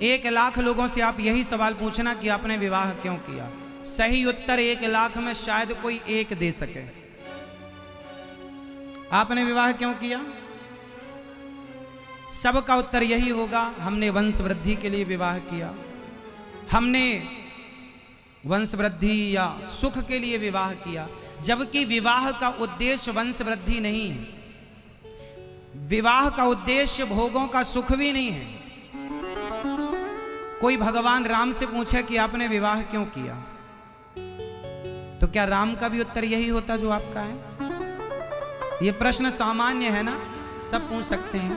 1,00,000 लोगों से आप यही सवाल पूछना कि आपने विवाह क्यों किया, सही उत्तर 1,00,000 में शायद कोई एक दे सके। आपने विवाह क्यों किया? सबका उत्तर यही होगा, हमने वंश वृद्धि के लिए विवाह किया, हमने वंश वृद्धि या सुख के लिए विवाह किया। जबकि विवाह का उद्देश्य वंश वृद्धि नहीं है, विवाह का उद्देश्य भोगों का सुख भी नहीं है। कोई भगवान राम से पूछे कि आपने विवाह क्यों किया, तो क्या राम का भी उत्तर यही होता जो आपका है? ये प्रश्न सामान्य है ना, सब पूछ सकते हैं,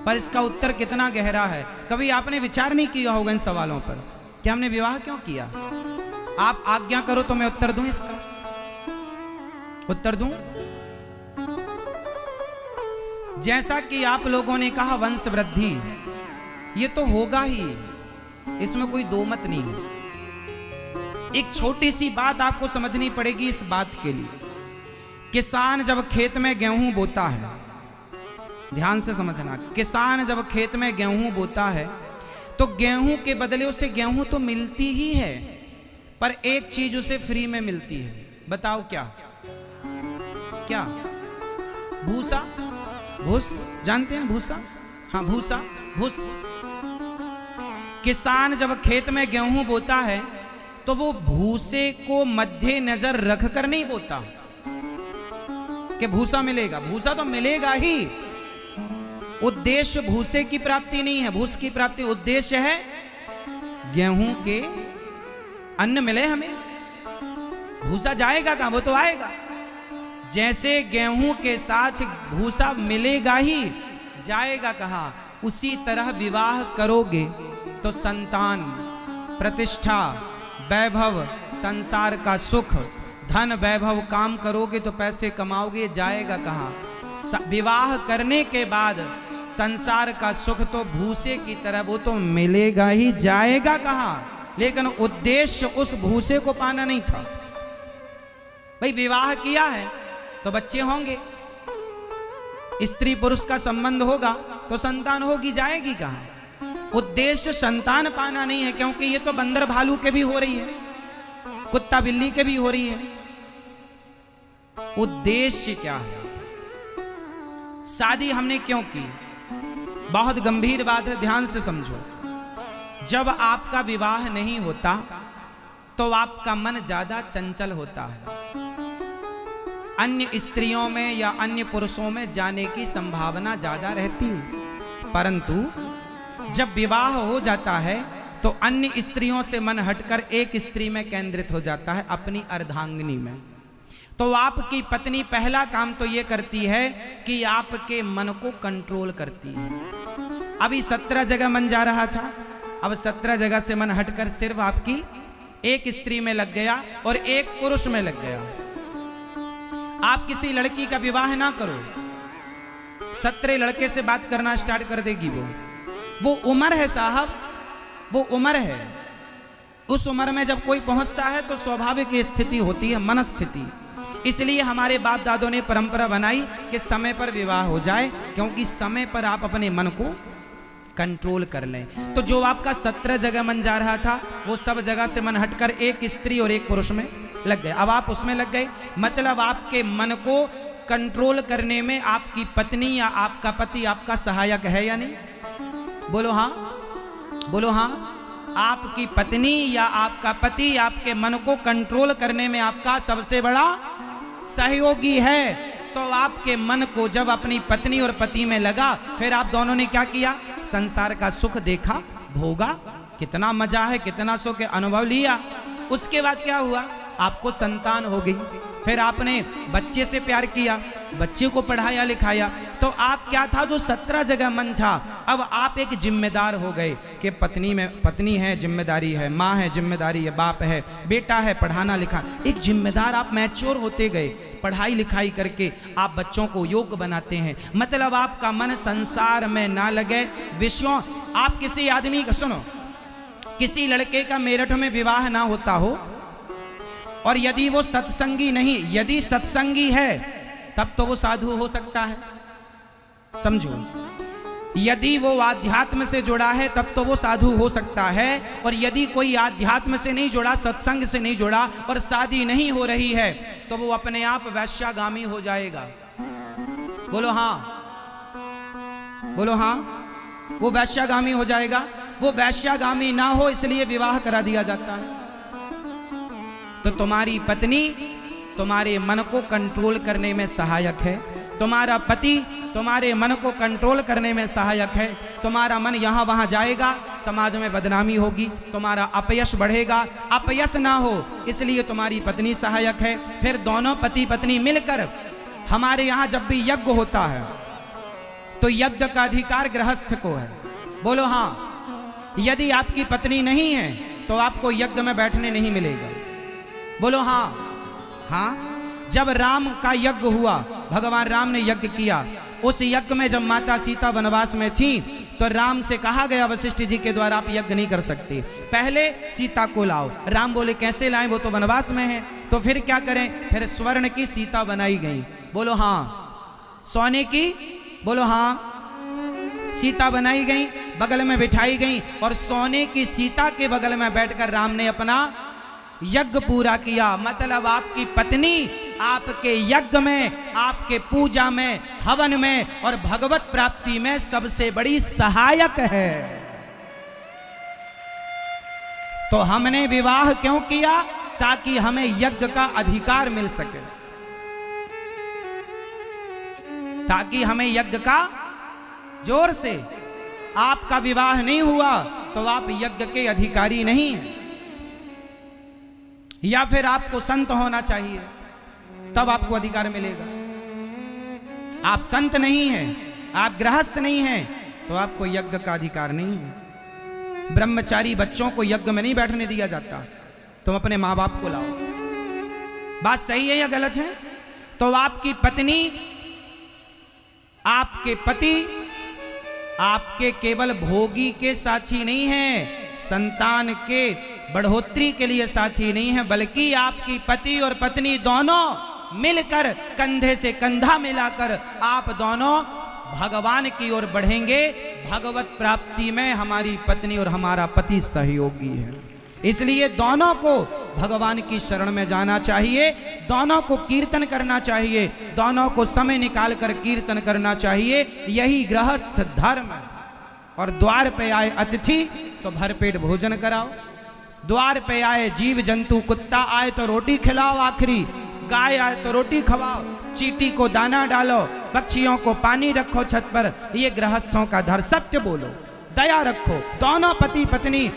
पर इसका उत्तर कितना गहरा है कभी आपने विचार नहीं किया होगा इन सवालों पर कि हमने विवाह क्यों किया। आप आज्ञा करो तो मैं उत्तर दूं, इसका उत्तर दूं। जैसा कि आप लोगों ने कहा वंश वृद्धि, ये तो होगा ही, इसमें कोई दो मत नहीं है। एक छोटी सी बात आपको समझनी पड़ेगी इस बात के लिए, किसान जब खेत में गेहूं बोता है, ध्यान से समझना, किसान जब खेत में गेहूं बोता है तो गेहूं के बदले उसे गेहूं तो मिलती ही है, पर एक चीज उसे फ्री में मिलती है। बताओ क्या? क्या? भूसा, भूस, जानते हैं भूसा? हाँ, भूसा, भूस। किसान जब खेत में गेहूं बोता है तो वो भूसे को मध्य नजर रखकर नहीं बोता कि भूसा मिलेगा, भूसा तो मिलेगा ही। उद्देश्य भूसे की प्राप्ति नहीं है, भूस की प्राप्ति उद्देश्य है गेहूं के अन्न मिले हमें। भूसा जाएगा कहां? वो तो आएगा। जैसे गेहूं के साथ भूसा मिलेगा ही, जाएगा कहां? उसी तरह विवाह करोगे तो संतान, प्रतिष्ठा, वैभव, संसार का सुख, धन, वैभव, काम करोगे तो पैसे कमाओगे, जाएगा कहां? विवाह करने के बाद संसार का सुख तो भूसे की तरह वो तो मिलेगा ही, जाएगा कहां? लेकिन उद्देश्य उस भूसे को पाना नहीं था। भाई विवाह किया है तो बच्चे होंगे, स्त्री पुरुष का संबंध होगा तो संतान होगी, जाएगी कहां? उद्देश्य संतान पाना नहीं है, क्योंकि ये तो बंदर भालू के भी हो रही है, कुत्ता बिल्ली के भी हो रही है। उद्देश्य क्या है? शादी हमने क्यों की? बहुत गंभीर बात है, ध्यान से समझो। जब आपका विवाह नहीं होता तो आपका मन ज्यादा चंचल होता है, अन्य स्त्रियों में या अन्य पुरुषों में जाने की संभावना ज्यादा रहती है। परंतु जब विवाह हो जाता है तो अन्य स्त्रियों से मन हटकर एक स्त्री में केंद्रित हो जाता है, अपनी अर्धांगिनी में। तो आपकी पत्नी पहला काम तो ये करती है कि आपके मन को कंट्रोल करती है। अभी 17 जगह मन जा रहा था, अब 17 जगह से मन हटकर सिर्फ आपकी एक स्त्री में लग गया और एक पुरुष में लग गया। आप किसी लड़की का विवाह ना करो, 17 लड़के से बात करना स्टार्ट कर देगी वो उम्र है साहब, वो उम्र है। उस उम्र में जब कोई पहुंचता है तो स्वाभाविक स्थिति होती है, मन स्थिति। इसलिए हमारे बाप दादों ने परंपरा बनाई कि समय पर विवाह हो जाए, क्योंकि समय पर आप अपने मन को कंट्रोल कर लें। तो जो आपका 17 जगह मन जा रहा था वो सब जगह से मन हटकर एक स्त्री और एक पुरुष में लग गए। अब आप उसमें लग गए, मतलब आपके मन को कंट्रोल करने में आपकी पत्नी या आपका पति आपका सहायक है या नहीं? बोलो हाँ, बोलो हाँ। आपकी पत्नी या आपका पति आपके मन को कंट्रोल करने में आपका सबसे बड़ा सहयोगी है। तो आपके मन को जब अपनी पत्नी और पति में लगा, फिर आप दोनों ने क्या किया? संसार का सुख देखा, भोगा, कितना मजा है, कितना सुख है, अनुभव लिया। उसके बाद क्या हुआ? आपको संतान हो गई, फिर आपने बच्चे से प्यार किया, बच्चे को पढ़ाया लिखाया। तो आप क्या था, जो 17 जगह मन था, अब आप एक जिम्मेदार हो गए कि पत्नी है, जिम्मेदारी है, माँ है, जिम्मेदारी है, बाप है, बेटा है, पढ़ाना लिखा। एक जिम्मेदार आप मैच्योर होते गए, पढ़ाई लिखाई करके आप बच्चों को योग्य बनाते हैं। मतलब आपका मन संसार में ना लगे, विषयों। आप किसी आदमी का सुनो, किसी लड़के का मेरठ में विवाह ना होता हो और यदि वो सत्संगी नहीं, यदि सत्संगी है तब तो वो साधु हो सकता है, समझो। यदि वो आध्यात्म से जुड़ा है तब तो वो साधु हो सकता है, और यदि कोई आध्यात्म से नहीं जुड़ा, सत्संग से नहीं जुड़ा और शादी नहीं हो रही है तो वो अपने आप वैश्यागामी हो जाएगा। बोलो हाँ, बोलो हाँ, वो वैश्यागामी हो जाएगा। वो वैश्यागामी ना हो इसलिए विवाह करा दिया जाता है। तो तुम्हारी पत्नी तुम्हारे मन को कंट्रोल करने में सहायक है, तुम्हारा पति तुम्हारे मन को कंट्रोल करने में सहायक है। तुम्हारा मन यहाँ वहाँ जाएगा, समाज में बदनामी होगी, तुम्हारा अपयश बढ़ेगा। अपयश ना हो इसलिए तुम्हारी पत्नी सहायक है। फिर दोनों पति पत्नी मिलकर, हमारे यहाँ जब भी यज्ञ होता है तो यज्ञ का अधिकार गृहस्थ को है। बोलो हाँ। यदि आपकी पत्नी नहीं है तो आपको यज्ञ में बैठने नहीं मिलेगा। बोलो हाँ। हाँ, जब राम का यज्ञ हुआ, भगवान राम ने यज्ञ किया, उस यज्ञ में जब माता सीता वनवास में थी तो राम से कहा गया वशिष्ठ जी के द्वारा आप यज्ञ नहीं कर सकते, पहले सीता को लाओ। राम बोले कैसे लाएं, वो तो वनवास में है। तो फिर क्या करें, फिर स्वर्ण की सीता बनाई गई। बोलो हाँ। सोने की, बोलो हाँ, सीता बनाई गई, बगल में बिठाई गई, और सोने की सीता के बगल में बैठकर राम ने अपना यज्ञ पूरा किया। मतलब आपकी पत्नी आपके यज्ञ में, आपके पूजा में, हवन में और भगवत प्राप्ति में सबसे बड़ी सहायक है। तो हमने विवाह क्यों किया, ताकि हमें यज्ञ का अधिकार मिल सके, ताकि हमें यज्ञ का, जोर से, आपका विवाह नहीं हुआ तो आप यज्ञ के अधिकारी नहीं हैं। या फिर आपको संत होना चाहिए तब आपको अधिकार मिलेगा। आप संत नहीं हैं, आप गृहस्थ नहीं हैं तो आपको यज्ञ का अधिकार नहीं है। ब्रह्मचारी बच्चों को यज्ञ में नहीं बैठने दिया जाता। तुम अपने माँ बाप को लाओ। बात सही है या गलत है? तो आपकी पत्नी, आपके पति आपके केवल भोगी के साथी नहीं है, संतान के बढ़ोतरी के लिए साथी नहीं है, बल्कि आपकी पति और पत्नी दोनों मिलकर कंधे से कंधा मिलाकर आप दोनों भगवान की ओर बढ़ेंगे। भगवत प्राप्ति में हमारी पत्नी और हमारा पति सहयोगी है। इसलिए दोनों को भगवान की शरण में जाना चाहिए, दोनों को कीर्तन करना चाहिए, दोनों को समय निकाल कर कीर्तन करना चाहिए। यही गृहस्थ धर्म है। और द्वार पे आए अतिथि तो भरपेट भोजन कराओ। द्वार पे आए जीव जंतु, कुत्ता आए तो रोटी खिलाओ, आखिरी गाय आए तो रोटी खवाओ, चींटी को दाना डालो, पक्षियों को पानी रखो छत पर। ये गृहस्थों का धर्म। सत्य बोलो, दया रखो, दोनों पति पत्नी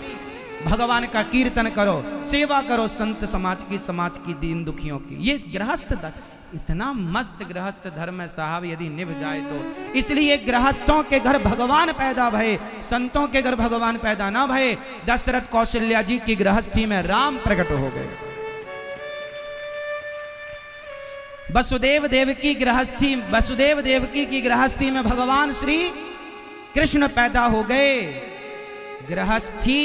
भगवान का कीर्तन करो, सेवा करो संत समाज की, दीन दुखियों की। ये गृहस्थ धर्म, इतना मस्त गृहस्थ धर्म है साहब, यदि निभ जाए तो। इसलिए गृहस्थों के घर भगवान पैदा भये, संतों के घर भगवान पैदा ना भये। दशरथ कौशल्या जी की गृहस्थी में राम प्रकट हो गए। वसुदेव देवकी की गृहस्थी में भगवान श्री कृष्ण पैदा हो गए। गृहस्थी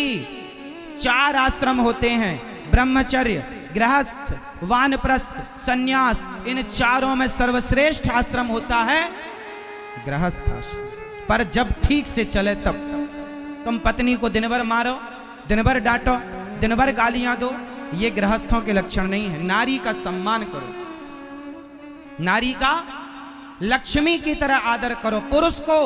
4 आश्रम होते हैं, ब्रह्मचर्य, गृहस्थ, वानप्रस्थ, सन्यास। इन चारों में सर्वश्रेष्ठ आश्रम होता है गृहस्थ आश्रम। पर जब ठीक से चले तब। तुम पत्नी को दिन भर मारो, दिन भर डांटो, दिन भर गालियां दो, ये गृहस्थों के लक्षण नहीं है। नारी का सम्मान करो, नारी का लक्ष्मी की तरह आदर करो। पुरुष को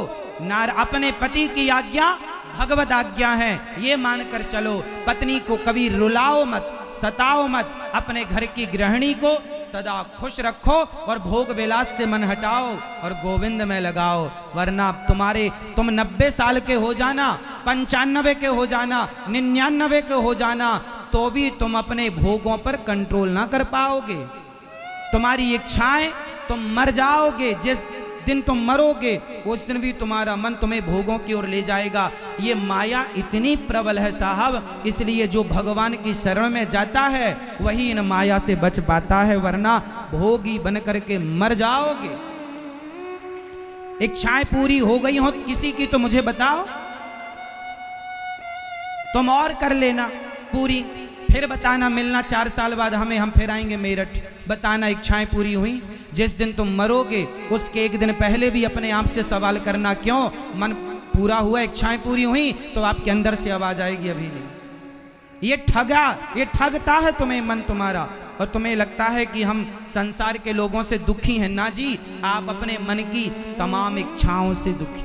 अपने पति की आज्ञा भगवत आज्ञा है, ये मानकर चलो। पत्नी को कभी रुलाओ मत, सताओ मत। अपने घर की गृहिणी को सदा खुश रखो और भोग विलास से मन हटाओ और गोविंद में लगाओ। वरना तुम 90 साल के हो जाना, 95 के हो जाना, 99 के हो जाना, तो भी तुम अपने भोगों पर कंट्रोल ना कर पाओगे। तुम्हारी इच्छाएं, तुम मर जाओगे। जिस दिन तुम मरोगे उस दिन भी तुम्हारा मन तुम्हें भोगों की ओर ले जाएगा। ये माया इतनी प्रबल है साहब, इसलिए जो भगवान की शरण में जाता है वही इन माया से बच पाता है, वरना भोगी बन करके मर जाओगे। इच्छाएं पूरी हो गई हो किसी की तो मुझे बताओ, तुम और कर लेना पूरी, फिर बताना, मिलना 4 साल बाद हमें, हम फिर आएंगे मेरठ, बताना इच्छाएं पूरी हुई। जिस दिन तुम मरोगे उसके एक दिन पहले भी अपने आप से सवाल करना, क्यों पूरा हुआ, इच्छाएं पूरी हुई तो आपके अंदर से आवाज आएगी अभी नहीं। ये ठगता है तुम्हें मन तुम्हारा, और तुम्हें लगता है कि हम संसार के लोगों से दुखी हैं। ना जी, आप अपने मन की तमाम इच्छाओं से दुखी।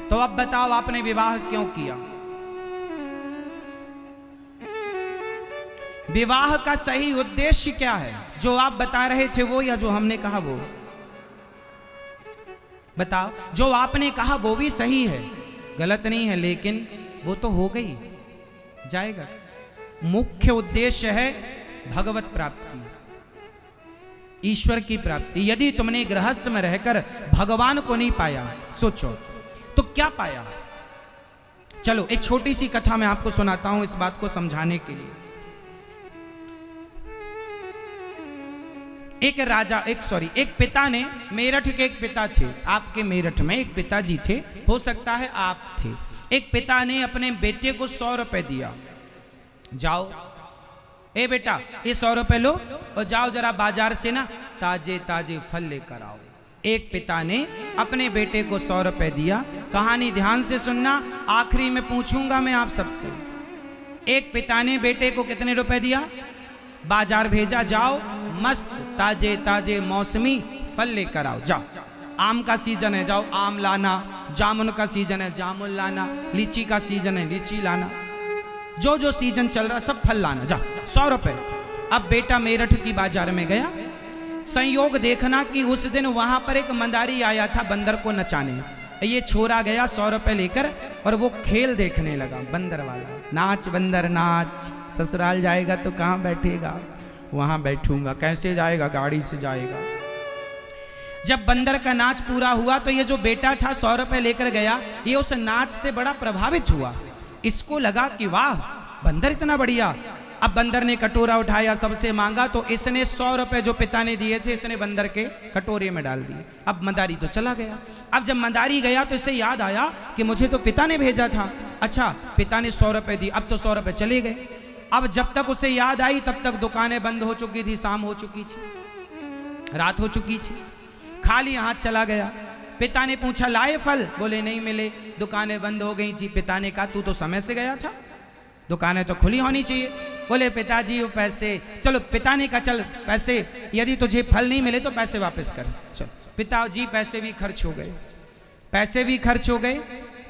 तो अब बताओ आपने विवाह क्यों किया? विवाह का सही उद्देश्य क्या है? जो आप बता रहे थे वो, या जो हमने कहा वो? बताओ। जो आपने कहा वो भी सही है, गलत नहीं है, लेकिन वो तो हो गई, जाएगा। मुख्य उद्देश्य है भगवत प्राप्ति, ईश्वर की प्राप्ति। यदि तुमने गृहस्थ में रहकर भगवान को नहीं पाया, सोचो तो क्या पाया? चलो एक छोटी सी कथा मैं आपको सुनाता हूं इस बात को समझाने के लिए। एक पिता ने, मेरठ के एक पिता थे, आपके मेरठ में एक पिताजी थे, हो सकता है आप थे। एक पिता ने अपने बेटे को 100 रुपए दिया, जाओ ए बेटा ये 100 रुपए लो और जाओ जरा बाजार से ना ताजे ताजे फल लेकर आओ। एक पिता ने अपने बेटे को 100 रुपए दिया। कहानी ध्यान से सुनना, आखिरी में पूछूंगा मैं आप सबसे। एक पिता ने बेटे को कितने रुपए दिया? बाजार भेजा, जाओ मस्त ताजे ताजे मौसमी फल लेकर आओ। जाओ, आम का सीजन है, जाओ आम लाना। जामुन का सीजन है, जामुन लाना। लीची का सीजन है, लीची लाना। जो जो सीजन चल रहा सब फल लाना, जाओ। 100 रुपए। अब बेटा मेरठ की बाजार में गया। संयोग देखना कि उस दिन वहां पर एक मंदारी आया था बंदर को नचाने। ये छोरा गया 100 रुपए लेकर और वो खेल देखने लगा, बंदर वाला। नाच बंदर नाच, ससुराल जाएगा तो कहाँ बैठेगा? वहां बैठूंगा। कैसे जाएगा? गाड़ी से जाएगा। जब बंदर का नाच पूरा हुआ तो ये जो बेटा था 100 रुपए लेकर गया, ये उस नाच से बड़ा प्रभावित हुआ। इसको लगा कि वाह बंदर इतना बढ़िया। अब बंदर ने कटोरा उठाया, सबसे मांगा, तो इसने 100 रुपए जो पिता ने दिए थे इसने बंदर के कटोरे में डाल दिए। अब मंदारी तो चला गया। अब जब मंदारी गया तो इसे याद आया कि मुझे तो पिता ने भेजा था। अच्छा, पिता ने 100 रुपए दी, अब तो 100 रुपए चले गए। अब जब तक उसे याद आई तब तक दुकानें बंद हो चुकी थी, शाम हो चुकी थी, रात हो चुकी थी। खाली हाथ चला गया। पिता ने पूछा लाए फल? बोले नहीं मिले, दुकानें बंद हो गई थी। पिता ने कहा तू तो समय से गया था, दुकानें तो खुली होनी चाहिए। बोले पिताजी वो पैसे। चलो, पिता ने कहा चल पैसे, यदि तुझे फल नहीं मिले तो पैसे वापस कर। चल, पिताजी पैसे भी खर्च हो गए, पैसे भी खर्च हो गए,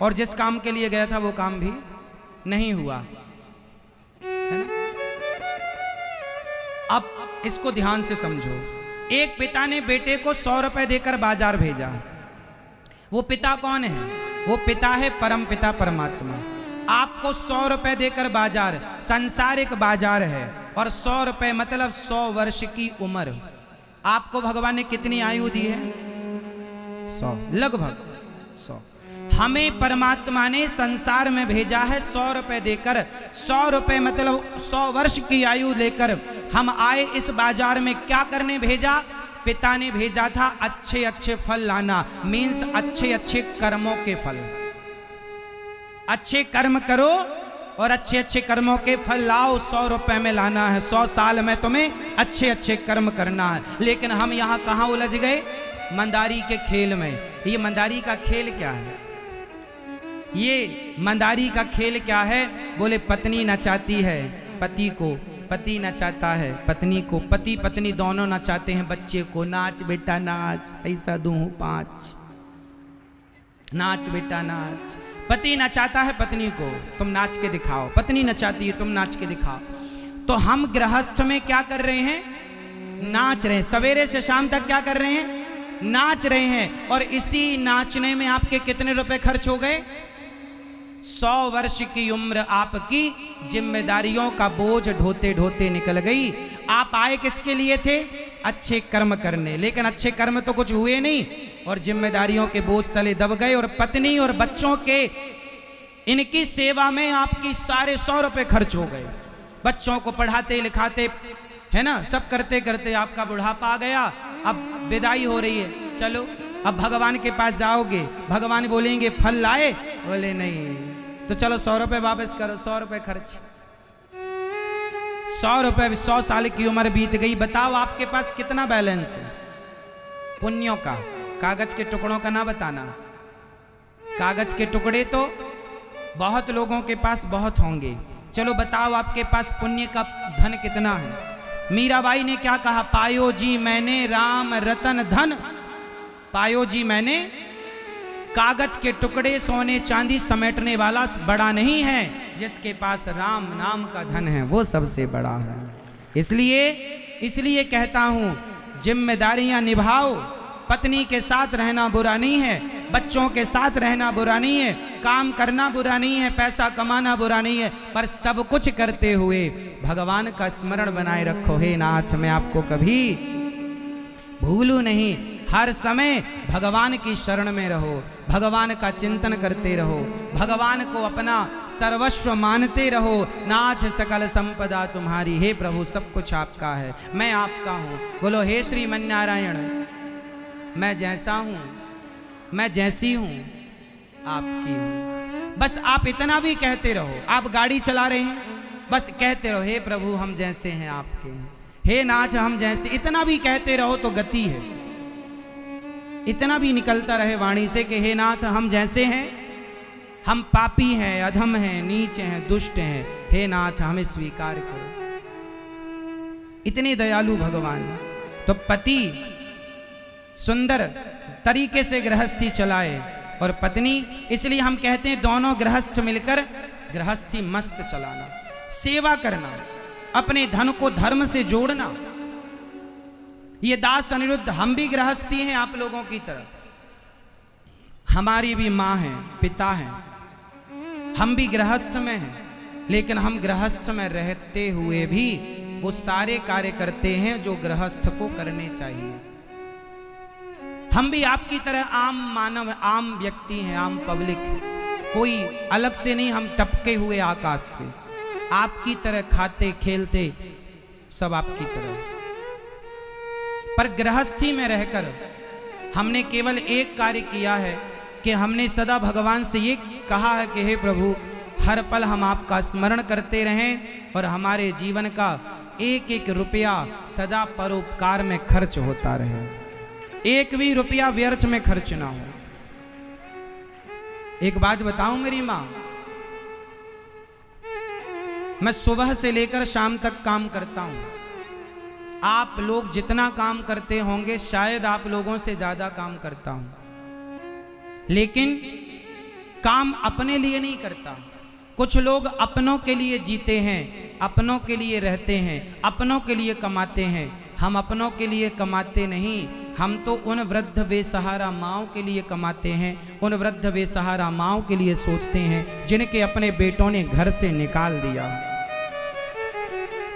और जिस काम के लिए गया था वो काम भी नहीं हुआ, है ना? अब इसको ध्यान से समझो। एक पिता ने बेटे को 100 रुपए देकर बाजार भेजा। वो पिता कौन है? वो पिता है परम पिता परमात्मा। आपको 100 रुपए देकर बाजार, संसारिक बाजार है, और 100 रुपए मतलब 100 वर्ष की उम्र। आपको भगवान ने कितनी आयु दी है? 100, लगभग 100। हमें परमात्मा ने संसार में भेजा है 100 रुपए देकर। 100 रुपए मतलब 100 वर्ष की आयु लेकर हम आए इस बाजार में। क्या करने भेजा? पिता ने भेजा था अच्छे अच्छे फल लाना, मीन्स अच्छे अच्छे कर्मों के फल। अच्छे कर्म करो और अच्छे अच्छे कर्मों के फल लाओ। 100 रुपए में लाना है, 100 साल में तुम्हें अच्छे अच्छे कर्म करना है। लेकिन हम यहाँ कहाँ उलझ गए? मंदारी के खेल में। ये मंदारी का खेल क्या है? ये मंदारी का खेल क्या है? बोले पत्नी नचाती है पति को, पति नचाता है पत्नी को, पति पत्नी दोनों नचाते हैं बच्चे को। नाच बेटा नाच, पैसा दूं 5, नाच बेटा नाच। पति नचाता है पत्नी को, तुम नाच के दिखाओ। पत्नी नचाती है, तुम नाच के दिखाओ। तो हम गृहस्थ में क्या कर रहे हैं? नाच रहे हैं। सवेरे से शाम तक क्या कर रहे हैं? नाच रहे हैं। और इसी नाचने में आपके कितने रुपए खर्च हो गए? 100 वर्ष की उम्र आपकी जिम्मेदारियों का बोझ ढोते ढोते निकल गई। आप आए किसके लिए थे? अच्छे कर्म करने, लेकिन अच्छे कर्म तो कुछ हुए नहीं और जिम्मेदारियों के बोझ तले दब गए। और पत्नी और बच्चों के इनकी सेवा में आपकी सारे 100 रुपए खर्च हो गए। बच्चों को पढ़ाते लिखाते, है ना, सब करते करते आपका बुढ़ापा आ गया। अब विदाई हो रही है, चलो अब भगवान के पास जाओगे। भगवान बोलेंगे फल लाए? बोले नहीं। तो चलो 100 रुपए वापस करो, 100 रुपए खर्च। 100 रुपए, 100 साल की उम्र बीत गई। बताओ आपके पास कितना बैलेंस है पुण्यों का? कागज के टुकड़ों का ना बताना, कागज के टुकड़े तो बहुत लोगों के पास बहुत होंगे, चलो बताओ आपके पास पुण्य का धन कितना है। मीराबाई ने क्या कहा, पायो जी मैंने राम रतन धन, पायो जी मैंने, कागज के टुकड़े सोने चांदी समेटने वाला बड़ा नहीं है, जिसके पास राम नाम का धन है वो सबसे बड़ा है। इसलिए कहता हूं जिम्मेदारियां निभाओ, पत्नी के साथ रहना बुरा नहीं है, बच्चों के साथ रहना बुरा नहीं है, काम करना बुरा नहीं है, पैसा कमाना बुरा नहीं है, पर सब कुछ करते हुए भगवान का स्मरण बनाए रखो। हे नाथ मैं आपको कभी भूलू नहीं, हर समय भगवान की शरण में रहो, भगवान का चिंतन करते रहो, भगवान को अपना सर्वस्व मानते रहो। नाथ सकल संपदा तुम्हारी, हे प्रभु सब कुछ आपका है, मैं आपका हूँ। बोलो हे श्रीमन्नारायण, मैं जैसा हूँ, मैं जैसी हूँ आपकी हूँ। बस आप इतना भी कहते रहो, आप गाड़ी चला रहे हैं बस कहते रहो हे प्रभु हम जैसे हैं आपके हैं, हे नाथ हम जैसे, इतना भी कहते रहो तो गति है। इतना भी निकलता रहे वाणी से कि हे नाथ हम जैसे हैं, हम पापी हैं, अधम हैं, नीच हैं, दुष्ट हैं, हे नाथ हमें स्वीकार करो। इतने दयालु भगवान। तो पति सुंदर तरीके से गृहस्थी चलाए और पत्नी, इसलिए हम कहते हैं दोनों गृहस्थ मिलकर गृहस्थी मस्त चलाना, सेवा करना, अपने धन को धर्म से जोड़ना। ये दास अनिरुद्ध, हम भी गृहस्थी हैं आप लोगों की तरह, हमारी भी माँ है, पिता है, हम भी गृहस्थ में हैं, लेकिन हम गृहस्थ में रहते हुए भी वो सारे कार्य करते हैं जो गृहस्थ को करने चाहिए। हम भी आपकी तरह आम मानव, आम व्यक्ति हैं, आम पब्लिक है, कोई अलग से नहीं, हम टपके हुए आकाश से, आपकी तरह खाते खेलते सब आपकी तरह। पर गृहस्थी में रहकर हमने केवल एक कार्य किया है कि हमने सदा भगवान से ये कहा है कि हे प्रभु हर पल हम आपका स्मरण करते रहें और हमारे जीवन का एक एक रुपया सदा परोपकार में खर्च होता रहे, एक भी रुपया व्यर्थ में खर्च ना हो। एक बात बताऊं मेरी मां, मैं सुबह से लेकर शाम तक काम करता हूं, आप लोग जितना काम करते होंगे शायद आप लोगों से ज्यादा काम करता हूं, लेकिन काम अपने लिए नहीं करता। कुछ लोग अपनों के लिए जीते हैं, अपनों के लिए रहते हैं, अपनों के लिए कमाते हैं। हम अपनों के लिए कमाते नहीं, हम तो उन वृद्ध बेसहारा माँओं के लिए कमाते हैं, उन वृद्ध बेसहारा माँओं के लिए सोचते हैं जिनके अपने बेटों ने घर से निकाल दिया।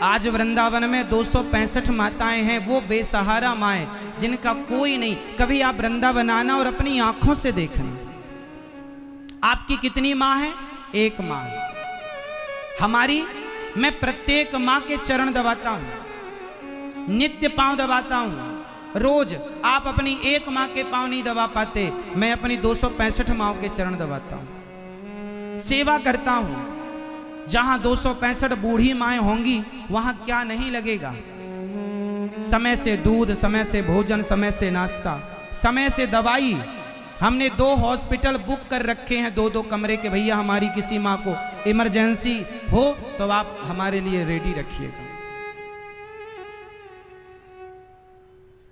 आज वृंदावन में 265 माताएं हैं, वो बेसहारा माएँ जिनका कोई नहीं। कभी आप वृंदावन आना और अपनी आंखों से देखना, आपकी कितनी माँ है? एक माँ। हमारी, मैं प्रत्येक माँ के चरण दबाता हूँ, नित्य पांव दबाता हूँ रोज। आप अपनी एक माँ के पांव नहीं दबा पाते, मैं अपनी 265 माँओं के चरण दबाता हूँ, सेवा करता हूँ। जहाँ 265 बूढ़ी माएँ होंगी वहाँ क्या नहीं लगेगा। समय से दूध, समय से भोजन, समय से नाश्ता, समय से दवाई। हमने 2 हॉस्पिटल बुक कर रखे हैं, 2-2 कमरे के। भैया हमारी किसी माँ को इमरजेंसी हो तो आप हमारे लिए रेडी रखिएगा।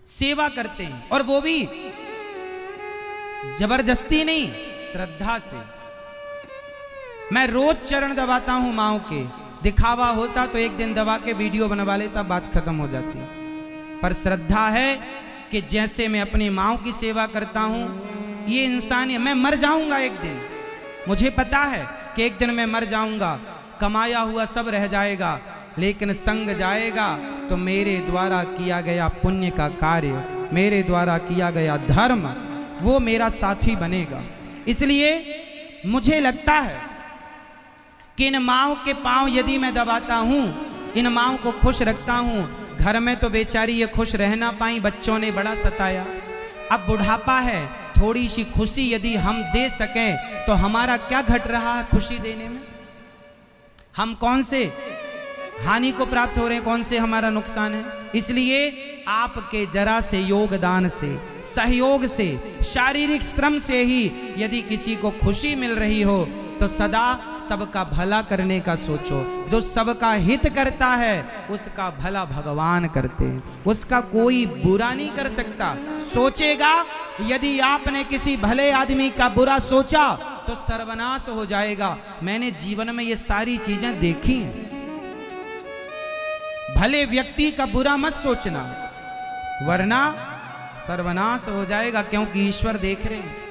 सेवा करते हैं और वो भी जबरदस्ती नहीं, श्रद्धा से। मैं रोज चरण दबाता हूं माँओं के। दिखावा होता तो एक दिन दबा के वीडियो बनवा लेता, बात खत्म हो जाती। पर श्रद्धा है कि जैसे मैं अपनी माँओं की सेवा करता हूं, ये इंसान है। मैं मर जाऊंगा एक दिन, मुझे पता है कि एक दिन मैं मर जाऊंगा, कमाया हुआ सब रह जाएगा, लेकिन संग जाएगा तो मेरे द्वारा किया गया पुण्य का कार्य, मेरे द्वारा किया गया धर्म, वो मेरा साथी बनेगा। इसलिए मुझे लगता है कि इन माँओं के पांव यदि मैं दबाता हूँ, इन माँओं को खुश रखता हूँ। घर में तो बेचारी ये खुश रह ना पाई, बच्चों ने बड़ा सताया। अब बुढ़ापा है, थोड़ी सी खुशी यदि हम दे सकें तो हमारा क्या घट रहा है खुशी देने में? हम कौन से हानि को प्राप्त हो रहे हैं, कौन से हमारा नुकसान है? इसलिए आपके जरा से योगदान से, सहयोग से, शारीरिक श्रम से ही यदि किसी को खुशी मिल रही हो तो सदा सबका भला करने का सोचो। जो सबका हित करता है उसका भला भगवान करते हैं, उसका कोई बुरा नहीं कर सकता। सोचेगा यदि आपने किसी भले आदमी का बुरा सोचा तो सर्वनाश हो जाएगा। मैंने जीवन में ये सारी चीजें देखी हैं। भले व्यक्ति का बुरा मत सोचना वरना सर्वनाश हो जाएगा, क्योंकि ईश्वर देख रहे हैं।